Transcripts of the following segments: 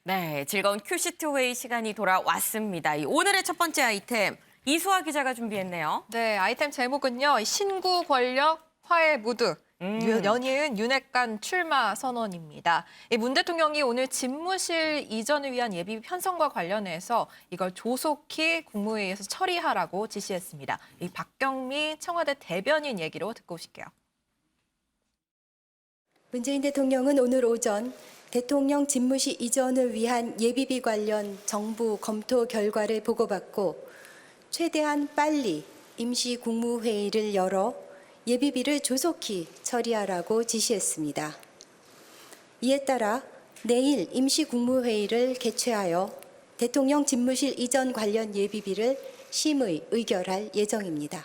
네, 즐거운 큐시트 회의 시간이 돌아왔습니다. 오늘의 첫 번째 아이템, 이수아 기자가 준비했네요. 네, 아이템 제목은요. 신구 권력 화해 무드. 연이은 윤핵관 출마 선언입니다. 문 대통령이 오늘 집무실 이전을 위한 예비 편성과 관련해서 이걸 조속히 국무회의에서 처리하라고 지시했습니다. 이 박경미 청와대 대변인 얘기로 듣고 오실게요. 문재인 대통령은 오늘 오전 대통령 집무실 이전을 위한 예비비 관련 정부 검토 결과를 보고받고 최대한 빨리 임시 국무회의를 열어 예비비를 조속히 처리하라고 지시했습니다. 이에 따라 내일 임시 국무회의를 개최하여 대통령 집무실 이전 관련 예비비를 심의 의결할 예정입니다.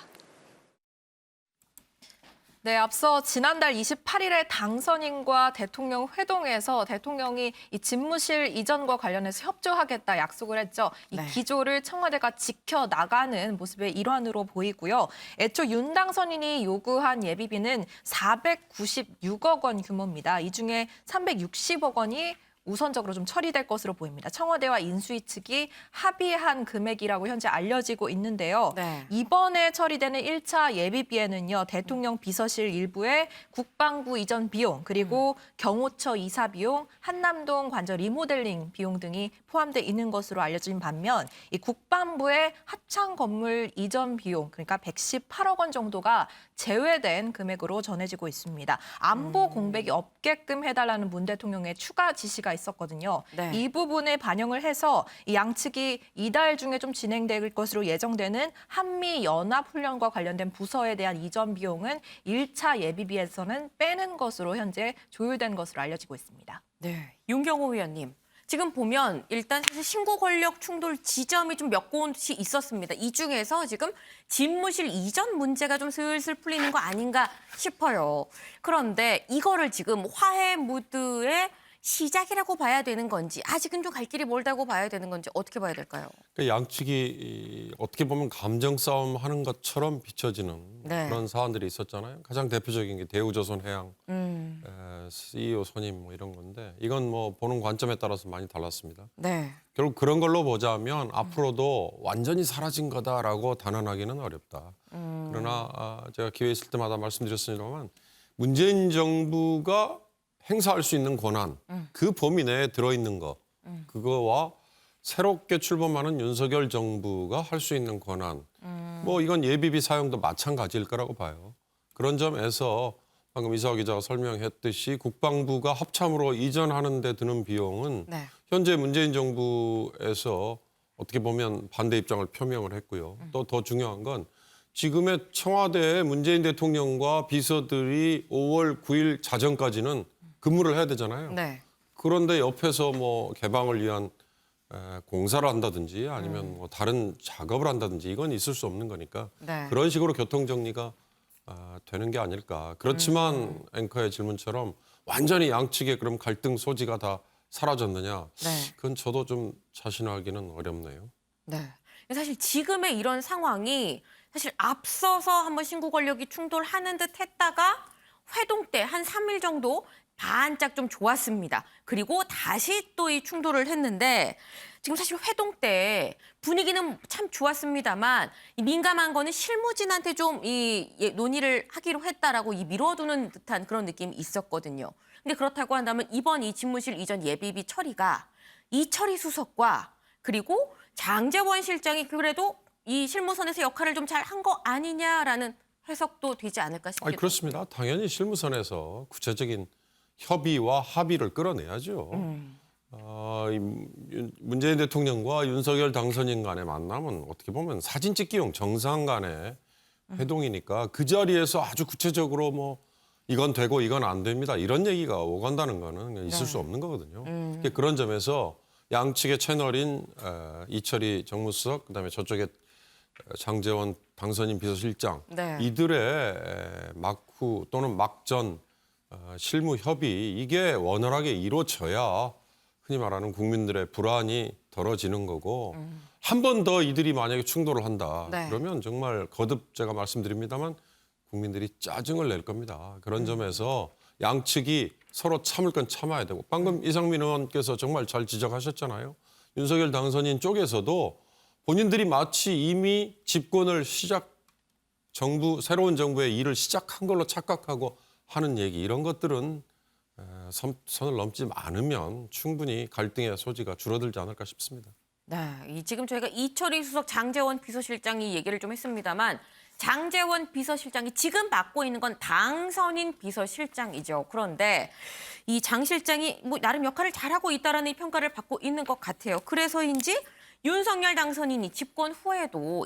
네, 앞서 지난달 28일에 당선인과 대통령 회동에서 대통령이 이 집무실 이전과 관련해서 협조하겠다 약속을 했죠. 이 네. 기조를 청와대가 지켜나가는 모습의 일환으로 보이고요. 애초 윤 당선인이 요구한 예비비는 496억 원 규모입니다. 이 중에 360억 원이 우선적으로 좀 처리될 것으로 보입니다. 청와대와 인수위 측이 합의한 금액이라고 현재 알려지고 있는데요. 네. 이번에 처리되는 1차 예비비에는요. 대통령 비서실 일부의 국방부 이전 비용, 그리고 경호처 이사 비용, 한남동 관저 리모델링 비용 등이 포함돼 있는 것으로 알려진 반면 이 국방부의 합창 건물 이전 비용, 그러니까 118억 원 정도가 제외된 금액으로 전해지고 있습니다. 안보 공백이 없게끔 해달라는 문 대통령의 추가 지시가 있었거든요. 네. 이 부분을 반영을 해서 이 양측이 이달 중에 좀 진행될 것으로 예정되는 한미 연합 훈련과 관련된 부서에 대한 이전 비용은 1차 예비비에서는 빼는 것으로 현재 조율된 것으로 알려지고 있습니다. 네, 윤경호 위원님. 지금 보면 일단 사실 신고 권력 충돌 지점이 좀 몇 곳이 있었습니다. 이 중에서 지금 집무실 이전 문제가 좀 슬슬 풀리는 거 아닌가 싶어요. 그런데 이거를 지금 화해 무드의 시작이라고 봐야 되는 건지 아직은 좀 갈 길이 멀다고 봐야 되는 건지 어떻게 봐야 될까요? 그러니까 양측이 어떻게 보면 감정 싸움 하는 것처럼 비춰지는 네. 그런 사안들이 있었잖아요. 가장 대표적인 게 대우조선해양 CEO 선임 뭐 이런 건데 이건 뭐 보는 관점에 따라서 많이 달랐습니다. 네. 결국 그런 걸로 보자면 앞으로도 완전히 사라진 거다라고 단언하기는 어렵다. 그러나 제가 기회 있을 때마다 말씀드렸습니다만 문재인 정부가 행사할 수 있는 권한, 그 범위 내에 들어있는 거, 그거와 새롭게 출범하는 윤석열 정부가 할 수 있는 권한, 뭐 이건 예비비 사용도 마찬가지일 거라고 봐요. 그런 점에서 방금 이수아 기자가 설명했듯이 국방부가 합참으로 이전하는 데 드는 비용은 네. 현재 문재인 정부에서 어떻게 보면 반대 입장을 표명을 했고요. 또 더 중요한 건 지금의 청와대의 문재인 대통령과 비서들이 5월 9일 자정까지는 근무를 해야 되잖아요. 네. 그런데 옆에서 뭐 개방을 위한 공사를 한다든지 아니면 뭐 다른 작업을 한다든지 이건 있을 수 없는 거니까 네. 그런 식으로 교통정리가 되는 게 아닐까. 그렇지만 앵커의 질문처럼 완전히 양측의 그럼 갈등 소지가 다 사라졌느냐. 네. 그건 저도 좀 자신하기는 어렵네요. 네. 사실 지금의 이런 상황이 사실 앞서서 한번 신구 권력이 충돌하는 듯 했다가 회동 때 한 3일 정도 반짝 좀 좋았습니다. 그리고 다시 또 이 충돌을 했는데 지금 사실 회동 때 분위기는 참 좋았습니다만 이 민감한 거는 실무진한테 좀 이 논의를 하기로 했다라고 이 미뤄두는 듯한 그런 느낌이 있었거든요. 근데 그렇다고 한다면 이번 이 집무실 이전 예비비 처리가 이철희 수석과 그리고 장제원 실장이 그래도 이 실무선에서 역할을 좀 잘 한 거 아니냐라는 해석도 되지 않을까 싶기도 아니, 그렇습니다. 당연히 실무선에서 구체적인 협의와 합의를 끌어내야죠. 문재인 대통령과 윤석열 당선인 간의 만남은 어떻게 보면 사진 찍기용 정상 간의 회동이니까 그 자리에서 아주 구체적으로 뭐 이건 되고 이건 안 됩니다. 이런 얘기가 오간다는 거는 있을 수 없는 거거든요. 그런 점에서 양측의 채널인 이철희 정무수석, 그다음에 저쪽에 장제원 당선인 비서실장 네. 이들의 막후 또는 막전 실무 협의 이게 원활하게 이루어져야 흔히 말하는 국민들의 불안이 덜어지는 거고 한 번 더 이들이 만약에 충돌을 한다. 네. 그러면 정말 거듭 제가 말씀드립니다만 국민들이 짜증을 낼 겁니다. 그런 점에서 양측이 서로 참을 건 참아야 되고 방금 이상민 의원께서 정말 잘 지적하셨잖아요. 윤석열 당선인 쪽에서도 본인들이 마치 이미 집권을 새로운 정부의 일을 시작한 걸로 착각하고 하는 얘기 이런 것들은 선을 넘지 않으면 충분히 갈등의 소지가 줄어들지 않을까 싶습니다. 네, 지금 저희가 이철희 수석 장제원 비서실장이 얘기를 좀 했습니다만 장제원 비서실장이 지금 맡고 있는 건 당선인 비서실장이죠. 그런데 이 장 실장이 뭐 나름 역할을 잘하고 있다라는 평가를 받고 있는 것 같아요. 그래서인지 윤석열 당선인이 집권 후에도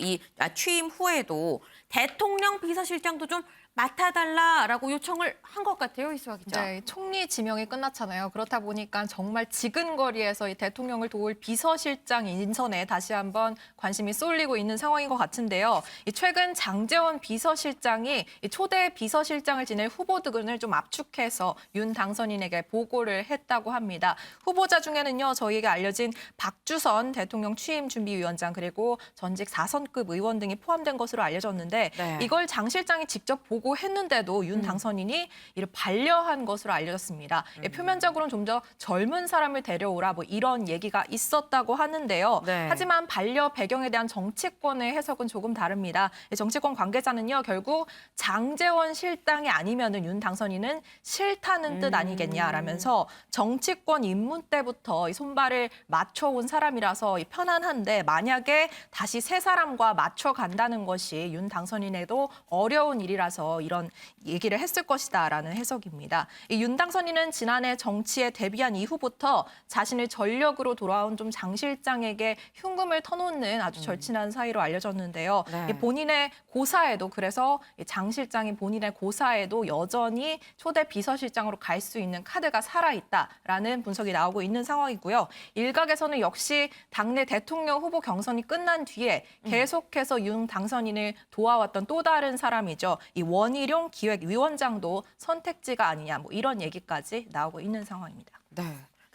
취임 후에도 대통령 비서실장도 좀 맡아달라라고 요청을 한 것 같아요, 이수아 기자. 네, 총리 지명이 끝났잖아요. 그렇다 보니까 정말 지근거리에서 이 대통령을 도울 비서실장 인선에 다시 한번 관심이 쏠리고 있는 상황인 것 같은데요. 최근 장제원 비서실장이 이 초대 비서실장을 지낼 후보들을 좀 압축해서 윤 당선인에게 보고를 했다고 합니다. 후보자 중에는요, 저희에게 알려진 박주선 대통령 취임 준비위원장 그리고 전직 4선급 의원 등이 포함된 것으로 알려졌는데 네. 이걸 장 실장이 직접 보고했는데도 윤 당선인이 이를 반려한 것으로 알려졌습니다. 표면적으로는 좀 더 젊은 사람을 데려오라 뭐 이런 얘기가 있었다고 하는데요. 네. 하지만 반려 배경에 대한 정치권의 해석은 조금 다릅니다. 정치권 관계자는요, 결국 장제원 실장이 아니면은 윤 당선인은 싫다는 뜻 아니겠냐라면서 정치권 입문 때부터 이 손발을 맞춰온 사람이라서 편안한데 만약에 다시 새 사람과 맞춰간다는 것이 윤 당선인에도 어려운 일이라서 이런 얘기를 했을 것이다라는 해석입니다. 윤 당선인은 지난해 정치에 데뷔한 이후부터 자신을 전력으로 돌아온 좀 장 실장에게 흉금을 터놓는 아주 절친한 사이로 알려졌는데요. 네. 본인의 고사에도 그래서 장 실장이 본인의 고사에도 여전히 초대 비서실장으로 갈 수 있는 카드가 살아있다라는 분석이 나오고 있는 상황이고요. 일각에서는 역시 당내 대통령 후보 경선이 끝난 뒤에 계속해서 윤 당선인을 도와왔던 또 다른 사람이죠. 이 원희룡 기획위원장도 선택지가 아니냐 뭐 이런 얘기까지 나오고 있는 상황입니다. 네.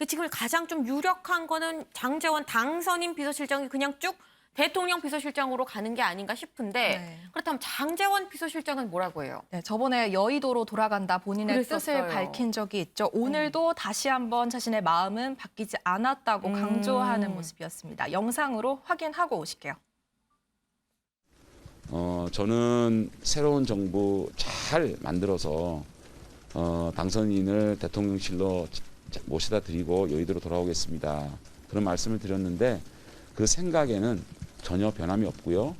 지금 가장 좀 유력한 거는 장제원 당선인 비서실장이 그냥 쭉 대통령 비서실장으로 가는 게 아닌가 싶은데 네. 그렇다면 장제원 비서실장은 뭐라고 해요? 네, 저번에 여의도로 돌아간다 본인의 그랬었어요. 뜻을 밝힌 적이 있죠. 오늘도 다시 한번 자신의 마음은 바뀌지 않았다고 강조하는 모습이었습니다. 영상으로 확인하고 오실게요. 저는 새로운 정부 잘 만들어서 당선인을 대통령실로 모셔다 드리고 여의도로 돌아오겠습니다. 그런 말씀을 드렸는데 그 생각에는 전혀 변함이 없고요.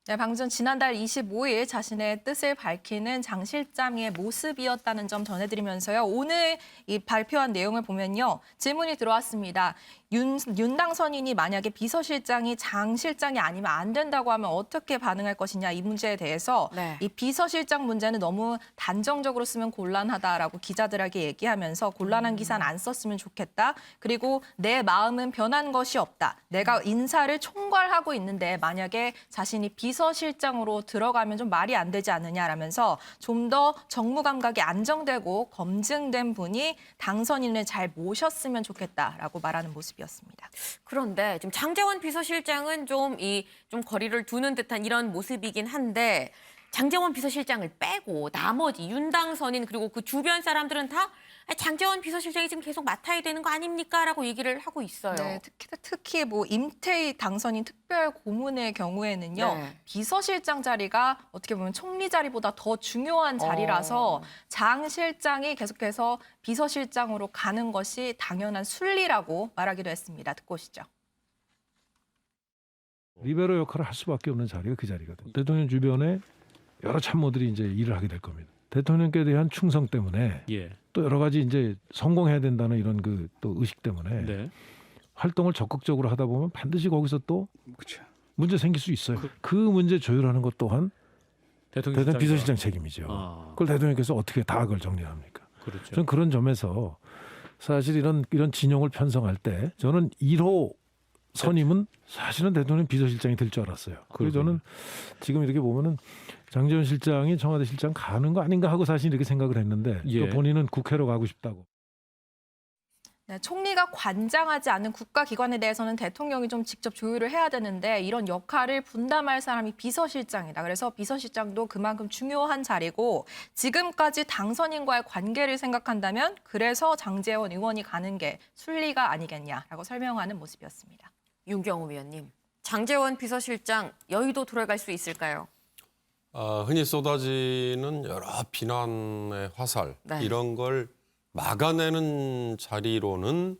네, 방금 전 지난달 25일 자신의 뜻을 밝히는 장 실장의 모습이었다는 점 전해드리면서요. 오늘 이 발표한 내용을 보면요. 질문이 들어왔습니다. 윤 당선인이 만약에 비서실장이 장 실장이 아니면 안 된다고 하면 어떻게 반응할 것이냐 이 문제에 대해서 네. 이 비서실장 문제는 너무 단정적으로 쓰면 곤란하다라고 기자들에게 얘기하면서 곤란한 기사는 안 썼으면 좋겠다. 그리고 내 마음은 변한 것이 없다. 내가 인사를 총괄하고 있는데 만약에 자신이 비서실장으로 들어가면 좀 말이 안 되지 않느냐라면서 좀 더 정무 감각이 안정되고 검증된 분이 당선인을 잘 모셨으면 좋겠다라고 말하는 모습이었습니다. 그런데 지금 장제원 비서실장은 좀 거리를 두는 듯한 이런 모습이긴 한데 장제원 비서실장을 빼고 나머지 윤 당선인 그리고 그 주변 사람들은 다 장제원 비서실장이 지금 계속 맡아야 되는 거 아닙니까?라고 얘기를 하고 있어요. 네, 특히 뭐 임태희 당선인 특별 고문의 경우에는요. 네. 비서실장 자리가 어떻게 보면 총리 자리보다 더 중요한 자리라서 장 실장이 계속해서 비서실장으로 가는 것이 당연한 순리라고 말하기도 했습니다. 듣고 오시죠. 리베로 역할을 할 수밖에 없는 자리가 그 자리거든요. 대통령 주변에 여러 참모들이 이제 일을 하게 될 겁니다. 대통령께 대한 충성 때문에 예. 또 여러 가지 이제 성공해야 된다는 이런 그 또 의식 때문에 네. 활동을 적극적으로 하다 보면 반드시 거기서 또 그렇죠. 문제 생길 수 있어요. 그 문제 조율하는 것 또한 대통령 비서실장 책임이죠. 아, 그걸 대통령께서 어떻게 다 그걸 정리합니까? 그렇죠. 저는 그런 점에서 사실 이런 진영을 편성할 때 저는 1호 선임은 사실은 대통령 비서실장이 될 줄 알았어요. 그래서 저는 지금 이렇게 보면은 장제원 실장이 청와대 실장 가는 거 아닌가 하고 사실 이렇게 생각을 했는데 예. 또 본인은 국회로 가고 싶다고. 네, 총리가 관장하지 않는 국가기관에 대해서는 대통령이 좀 직접 조율을 해야 되는데 이런 역할을 분담할 사람이 비서실장이다. 그래서 비서실장도 그만큼 중요한 자리고 지금까지 당선인과의 관계를 생각한다면 그래서 장제원 의원이 가는 게 순리가 아니겠냐라고 설명하는 모습이었습니다. 윤경호 위원님, 장제원 비서실장 여의도 들어갈 수 있을까요? 흔히 쏟아지는 여러 비난의 화살 네. 이런 걸 막아내는 자리로는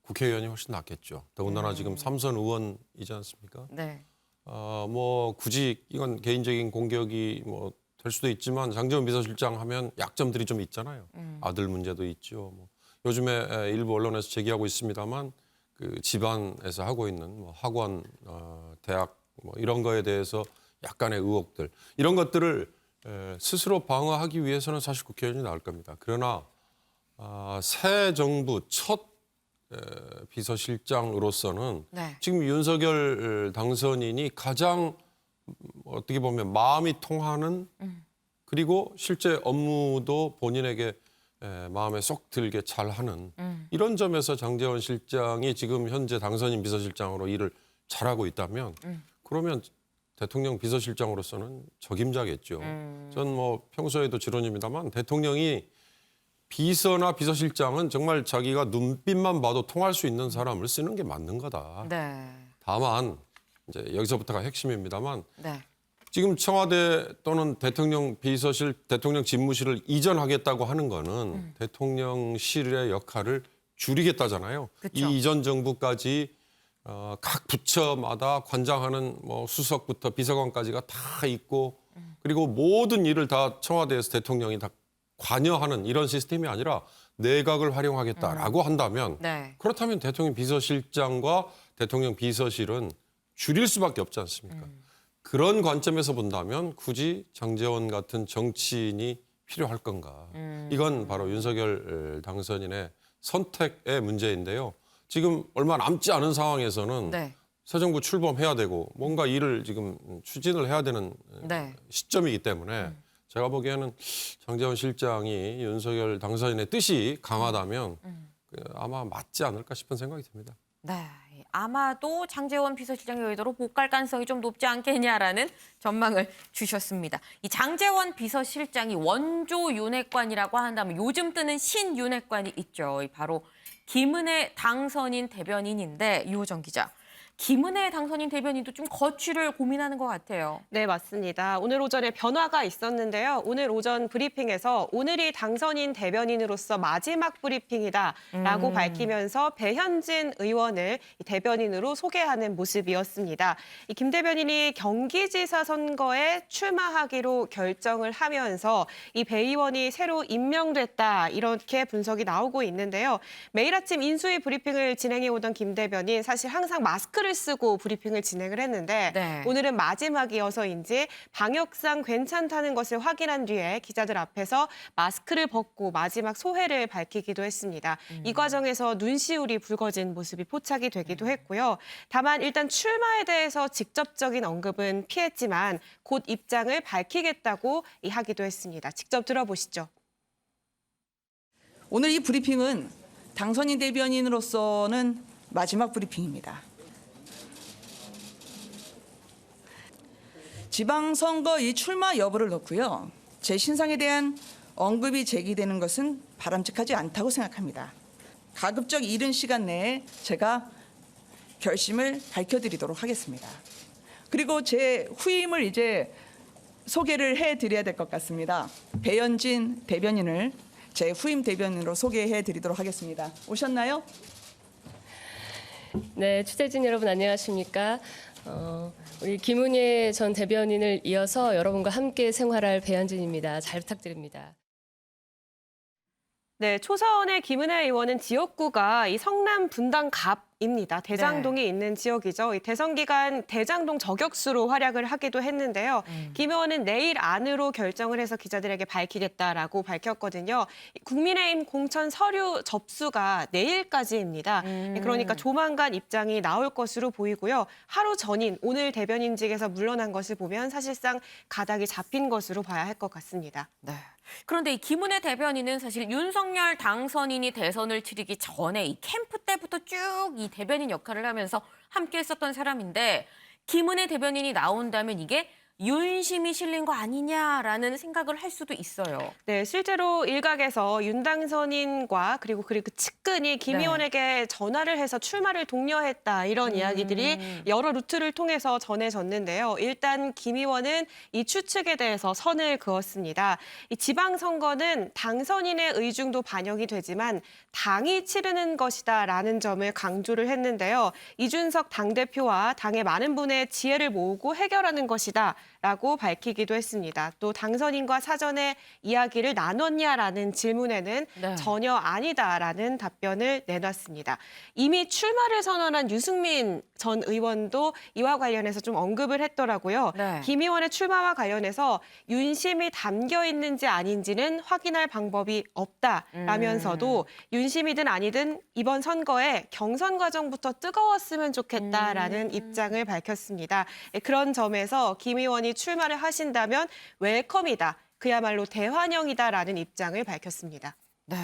국회의원이 훨씬 낫겠죠. 더군다나 지금 3선 의원이지 않습니까? 네. 뭐 굳이 이건 개인적인 공격이 뭐 될 수도 있지만 장제원 비서실장 하면 약점들이 좀 있잖아요. 아들 문제도 있죠. 뭐 요즘에 일부 언론에서 제기하고 있습니다만 그 집안에서 하고 있는 뭐 학원, 대학 뭐 이런 거에 대해서 약간의 의혹들 이런 것들을 스스로 방어하기 위해서는 사실 국회의원이 나을 겁니다. 그러나 새 정부 첫 비서실장으로서는 네. 지금 윤석열 당선인이 가장 어떻게 보면 마음이 통하는 그리고 실제 업무도 본인에게 마음에 쏙 들게 잘하는 이런 점에서 장제원 실장이 지금 현재 당선인 비서실장으로 일을 잘하고 있다면 그러면 대통령 비서실장으로서는 적임자겠죠. 전 뭐 평소에도 지론입니다만 대통령이 비서나 비서실장은 정말 자기가 눈빛만 봐도 통할 수 있는 사람을 쓰는 게 맞는 거다. 네. 다만 이제 여기서부터가 핵심입니다만 네. 지금 청와대 또는 대통령 비서실, 대통령 집무실을 이전하겠다고 하는 거는 대통령실의 역할을 줄이겠다잖아요. 그쵸. 이 이전 정부까지 각 부처마다 관장하는 뭐 수석부터 비서관까지가 다 있고 그리고 모든 일을 다 청와대에서 대통령이 다 관여하는 이런 시스템이 아니라 내각을 활용하겠다라고 한다면 네. 그렇다면 대통령 비서실장과 대통령 비서실은 줄일 수밖에 없지 않습니까? 그런 관점에서 본다면 굳이 장제원 같은 정치인이 필요할 건가? 이건 바로 윤석열 당선인의 선택의 문제인데요. 지금 얼마 남지 않은 상황에서는 네. 새 정부 출범해야 되고 뭔가 일을 지금 추진을 해야 되는 네. 시점이기 때문에 제가 보기에는 장제원 실장이 윤석열 당선인의 뜻이 강하다면 아마 맞지 않을까 싶은 생각이 듭니다. 네. 아마도 장제원 비서실장이 여의도로 못 갈 가능성이 좀 높지 않겠냐라는 전망을 주셨습니다. 이 장제원 비서실장이 원조 윤핵관이라고 한다면 요즘 뜨는 신윤핵관이 있죠. 바로 김은혜 당선인 대변인인데 유호정 기자. 김은혜 당선인 대변인도 좀 거취를 고민하는 것 같아요. 네, 맞습니다. 오늘 오전에 변화가 있었는데요. 오늘 오전 브리핑에서 오늘이 당선인 대변인으로서 마지막 브리핑이다라고 밝히면서 배현진 의원을 대변인으로 소개하는 모습이었습니다. 이 김 대변인이 경기지사 선거에 출마하기로 결정을 하면서 이 배 의원이 새로 임명됐다 이렇게 분석이 나오고 있는데요. 매일 아침 인수위 브리핑을 진행해 오던 김 대변인 사실 항상 마스크를 쓰고 브리핑을 진행을 했는데 네. 오늘은 마지막이어서인지 방역상 괜찮다는 것을 확인한 뒤에 기자들 앞에서 마스크를 벗고 마지막 소회를 밝히기도 했습니다. 이 과정에서 눈시울이 붉어진 모습이 포착이 되기도 했고요. 다만 일단 출마에 대해서 직접적인 언급은 피했지만 곧 입장을 밝히겠다고 하기도 했습니다. 직접 들어보시죠. 오늘 이 브리핑은 당선인 대변인으로서는 마지막 브리핑입니다. 지방선거 이 출마 여부를 놓고요. 제 신상에 대한 언급이 제기되는 것은 바람직하지 않다고 생각합니다. 가급적 이른 시간 내에 제가 결심을 밝혀드리도록 하겠습니다. 그리고 제 후임을 이제 소개를 해드려야 될 것 같습니다. 배현진 대변인을 제 후임 대변인으로 소개해드리도록 하겠습니다. 오셨나요? 네, 취재진 여러분 안녕하십니까? 우리 김은혜 전 대변인을 이어서 여러분과 함께 생활할 배현진입니다. 잘 부탁드립니다. 네, 초선의 김은혜 의원은 지역구가 이 성남 분당 갑 입니다. 대장동이 있는 지역이죠. 이 대선 기간 대장동 저격수로 활약을 하기도 했는데요. 김 의원은 내일 안으로 결정을 해서 기자들에게 밝히겠다라고 밝혔거든요. 국민의힘 공천 서류 접수가 내일까지입니다. 그러니까 조만간 입장이 나올 것으로 보이고요. 하루 전인 오늘 대변인직에서 물러난 것을 보면 사실상 가닥이 잡힌 것으로 봐야 할 것 같습니다. 네. 그런데 이 김은혜 대변인은 사실 윤석열 당선인이 대선을 치르기 전에 이 캠프 때부터 쭉 이 대변인 역할을 하면서 함께 했었던 사람인데 김은혜 대변인이 나온다면 이게 윤심이 실린 거 아니냐라는 생각을 할 수도 있어요. 네, 실제로 일각에서 윤 당선인과 그리고 그 측근이 김 네. 의원에게 전화를 해서 출마를 독려했다 이런 이야기들이 여러 루트를 통해서 전해졌는데요. 일단 김 의원은 이 추측에 대해서 선을 그었습니다. 이 지방선거는 당선인의 의중도 반영이 되지만 당이 치르는 것이다라는 점을 강조를 했는데요. 이준석 당대표와 당의 많은 분의 지혜를 모으고 해결하는 것이다. 라고 밝히기도 했습니다. 또 당선인과 사전에 이야기를 나눴냐라는 질문에는 네. 전혀 아니다라는 답변을 내놨습니다. 이미 출마를 선언한 유승민 전 의원도 이와 관련해서 좀 언급을 했더라고요. 네. 김 의원의 출마와 관련해서 윤심이 담겨 있는지 아닌지는 확인할 방법이 없다라면서도 윤심이든 아니든 이번 선거에 경선 과정부터 뜨거웠으면 좋겠다라는 입장을 밝혔습니다. 그런 점에서 김 의원이 출마를 하신다면 웰컴이다. 그야말로 대환영이다라는 입장을 밝혔습니다. 네.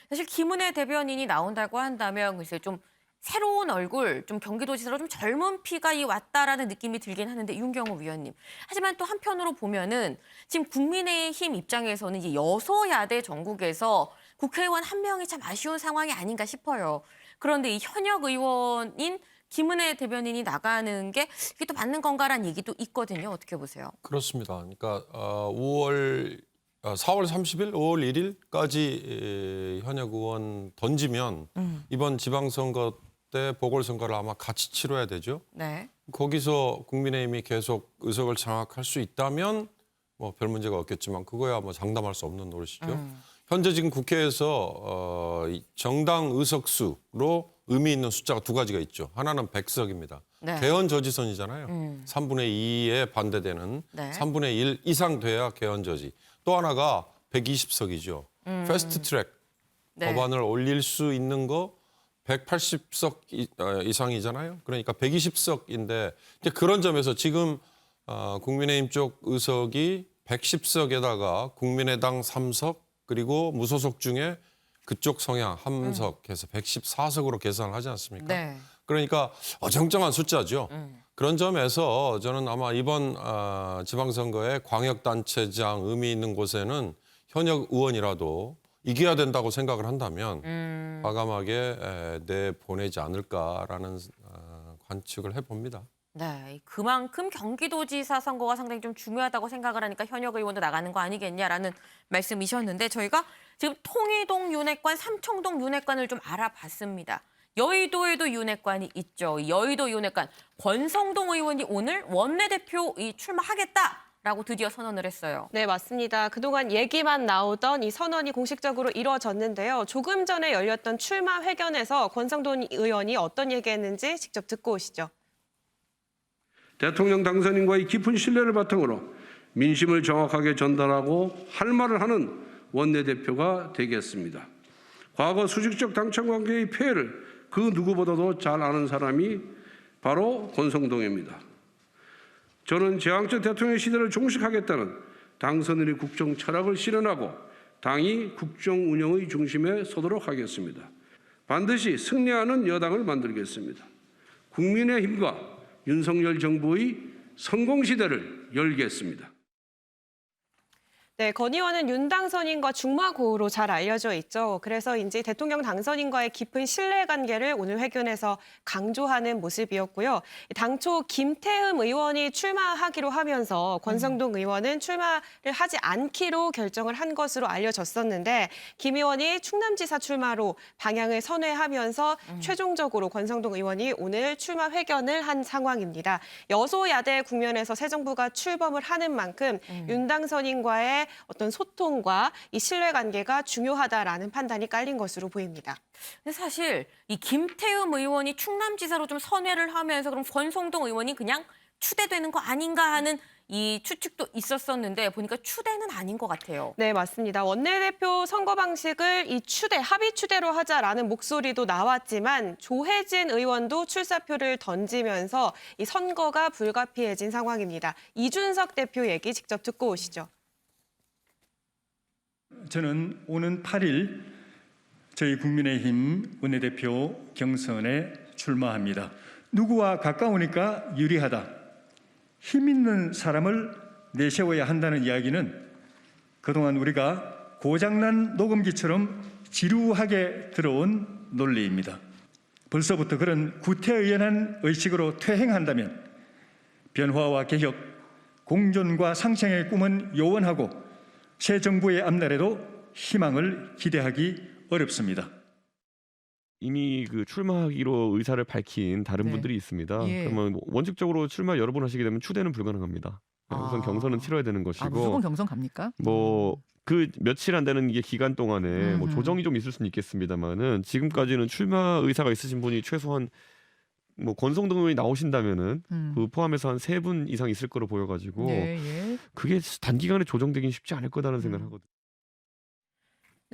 사실 김은혜 대변인이 나온다고 한다면 글쎄 좀 새로운 얼굴, 좀 경기도지사로 좀 젊은 피가 왔다라는 느낌이 들긴 하는데 윤경호 위원님. 하지만 또 한편으로 보면은 지금 국민의힘 입장에서는 이제 여소야대 전국에서 국회의원 한 명이 참 아쉬운 상황이 아닌가 싶어요. 그런데 이 현역 의원인 김은혜 대변인이 나가는 게 이게 또 맞는 건가라는 얘기도 있거든요. 어떻게 보세요? 그렇습니다. 그러니까 4월 30일, 5월 1일까지 현역 의원 던지면 이번 지방선거 때 보궐선거를 아마 같이 치러야 되죠. 네. 거기서 국민의힘이 계속 의석을 장악할 수 있다면 뭐 별 문제가 없겠지만 그거야 뭐 장담할 수 없는 노릇이죠. 현재 지금 국회에서 이 정당 의석수로 의미 있는 숫자가 두 가지가 있죠. 하나는 100석입니다. 네. 개헌 저지선이잖아요. 3분의 2에 반대되는 네. 3분의 1 이상 돼야 개헌 저지. 또 하나가 120석이죠. 패스트 트랙 네. 법안을 올릴 수 있는 거 180석 이상이잖아요. 그러니까 120석인데 이제 그런 점에서 지금 국민의힘 쪽 의석이 110석에다가 국민의당 3석 그리고 무소속 중에 그쪽 성향 함석 해서 114석으로 계산을 하지 않습니까? 네. 그러니까 어정쩡한 숫자죠. 그런 점에서 저는 아마 이번 지방선거에 광역단체장 의미 있는 곳에는 현역 의원이라도 이겨야 된다고 생각을 한다면 과감하게 내보내지 않을까라는 관측을 해봅니다. 네, 그만큼 경기도지사 선거가 상당히 좀 중요하다고 생각을 하니까 현역 의원도 나가는 거 아니겠냐라는 말씀이셨는데 저희가 지금 통이동 윤회관, 삼청동 윤회관을 좀 알아봤습니다. 여의도에도 윤회관이 있죠. 여의도 윤회관 권성동 의원이 오늘 원내대표 출마하겠다라고 드디어 선언을 했어요. 네, 맞습니다. 그동안 얘기만 나오던 이 선언이 공식적으로 이루어졌는데요. 조금 전에 열렸던 출마 회견에서 권성동 의원이 어떤 얘기했는지 직접 듣고 오시죠. 대통령 당선인과의 깊은 신뢰를 바탕으로 민심을 정확하게 전달하고 할 말을 하는 원내대표가 되겠습니다. 과거 수직적 당청 관계의 폐해를 그 누구보다도 잘 아는 사람이 바로 권성동입니다. 저는 제왕적 대통령 시대를 종식하겠다는 당선인의 국정 철학을 실현하고 당이 국정 운영의 중심에 서도록 하겠습니다. 반드시 승리하는 여당을 만들겠습니다. 국민의힘과 윤석열 정부의 성공 시대를 열겠습니다. 네, 건 의원은 윤 당선인과 중마고우로 잘 알려져 있죠. 그래서인지 대통령 당선인과의 깊은 신뢰관계를 오늘 회견에서 강조하는 모습이었고요. 당초 김태흠 의원이 출마하기로 하면서 권성동 의원은 출마를 하지 않기로 결정을 한 것으로 알려졌었는데 김 의원이 충남지사 출마로 방향을 선회하면서 최종적으로 권성동 의원이 오늘 출마 회견을 한 상황입니다. 여소야대 국면에서 새 정부가 출범을 하는 만큼 윤 당선인과의 간의 어떤 소통과 이 신뢰관계가 중요하다라는 판단이 깔린 것으로 보입니다. 근데 사실 이 김태흠 의원이 충남지사로 좀 선회를 하면서 그럼 권성동 의원이 그냥 추대되는 거 아닌가 하는 이 추측도 있었었는데 보니까 추대는 아닌 것 같아요. 네, 맞습니다. 원내대표 선거 방식을 이 추대, 합의 추대로 하자라는 목소리도 나왔지만 조혜진 의원도 출사표를 던지면서 이 선거가 불가피해진 상황입니다. 이준석 대표 얘기 직접 듣고 오시죠. 저는 오는 8일 저희 국민의힘 원내대표 경선에 출마합니다. 누구와 가까우니까 유리하다. 힘 있는 사람을 내세워야 한다는 이야기는 그동안 우리가 고장난 녹음기처럼 지루하게 들어온 논리입니다. 벌써부터 그런 구태의연한 의식으로 퇴행한다면 변화와 개혁, 공존과 상생의 꿈은 요원하고 새 정부의 앞날에도 희망을 기대하기 어렵습니다. 이미 그 출마하기로 의사를 밝힌 다른 네. 분들이 있습니다. 예. 그러면 원칙적으로 출마 여러 번 하시게 되면 추대는 불가능합니다. 우선 경선은 치러야 되는 것이고 무조건 경선 갑니까? 뭐 그 며칠 안 되는 이게 기간 동안에 뭐 음흠. 조정이 좀 있을 수는 있겠습니다만은 지금까지는 출마 의사가 있으신 분이 최소한 뭐 권성동 의원이 나오신다면은 그 포함해서 한 3분 이상 있을 거로 보여가지고 예, 예. 그게 단기간에 조정되긴 쉽지 않을 거다라는 생각을 하거든요.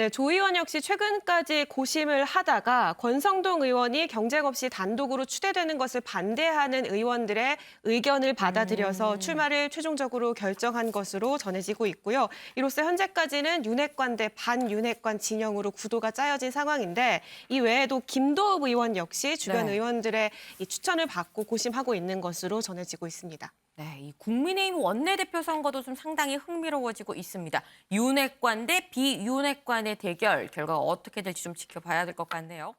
네, 조 의원 역시 최근까지 고심을 하다가 권성동 의원이 경쟁 없이 단독으로 추대되는 것을 반대하는 의원들의 의견을 받아들여서 출마를 최종적으로 결정한 것으로 전해지고 있고요. 이로써 현재까지는 윤핵관 대 반윤핵관 진영으로 구도가 짜여진 상황인데 이 외에도 김도읍 의원 역시 주변 네. 의원들의 이 추천을 받고 고심하고 있는 것으로 전해지고 있습니다. 네, 이 국민의힘 원내대표 선거도 좀 상당히 흥미로워지고 있습니다. 윤핵관 대 비윤핵관의 대결 결과가 어떻게 될지 좀 지켜봐야 될 것 같네요.